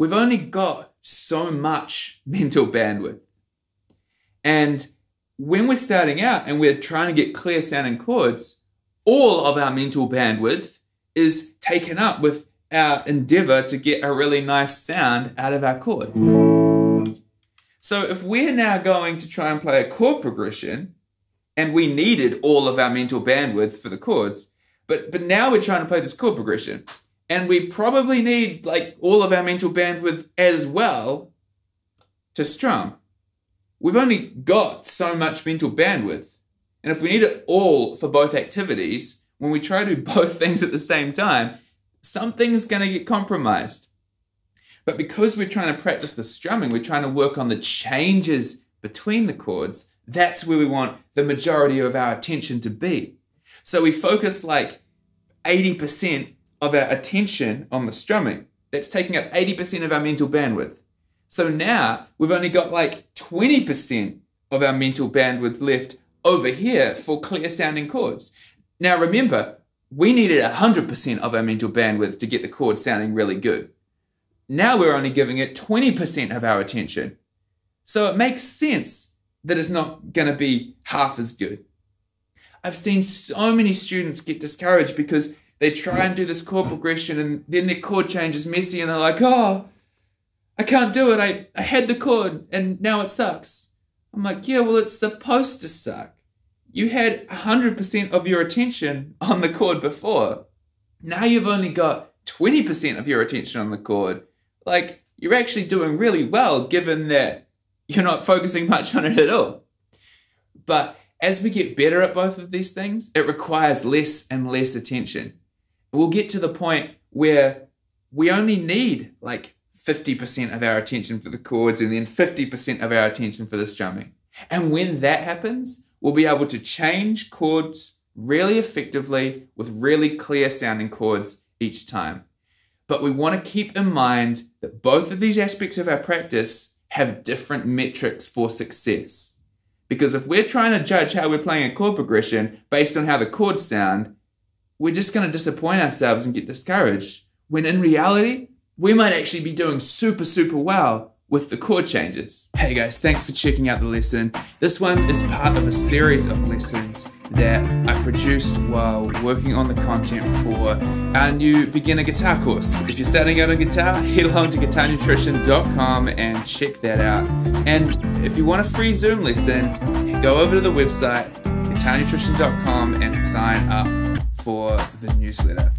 we've only got so much mental bandwidth. And when we're starting out and we're trying to get clear sounding chords, all of our mental bandwidth is taken up with our endeavor to get a really nice sound out of our chord. So if we're now going to try and play a chord progression, and we needed all of our mental bandwidth for the chords, but now we're trying to play this chord progression, and we probably need like all of our mental bandwidth as well to strum. We've only got so much mental bandwidth, and if we need it all for both activities, when we try to do both things at the same time, something's going to get compromised. But because we're trying to practice the strumming, we're trying to work on the changes between the chords, that's where we want the majority of our attention to be. So we focus like 80% of our attention on the strumming. That's taking up 80% of our mental bandwidth. So now we've only got like 20% of our mental bandwidth left over here for clear sounding chords. Now remember, we needed 100% of our mental bandwidth to get the chord sounding really good. Now we're only giving it 20% of our attention. So it makes sense that it's not going to be half as good. I've seen so many students get discouraged because they try and do this chord progression and then their chord change is messy and they're like, oh, I can't do it. I had the chord and now it sucks. I'm like, yeah, well, it's supposed to suck. You had 100% of your attention on the chord before. Now you've only got 20% of your attention on the chord. Like, you're actually doing really well given that you're not focusing much on it at all. But as we get better at both of these things, it requires less and less attention. We'll get to the point where we only need like 50% of our attention for the chords and then 50% of our attention for the strumming. And when that happens, we'll be able to change chords really effectively with really clear sounding chords each time. But we want to keep in mind that both of these aspects of our practice have different metrics for success. Because if we're trying to judge how we're playing a chord progression based on how the chords sound, we're just going to disappoint ourselves and get discouraged. When in reality, we might actually be doing super, super well with the chord changes. Hey guys, thanks for checking out the lesson. This one is part of a series of lessons that I produced while working on the content for our new beginner guitar course. If you're starting out on guitar, head along to guitarnutrition.com and check that out. And if you want a free Zoom lesson, go over to the website, guitarnutrition.com, and sign up for the newsletter.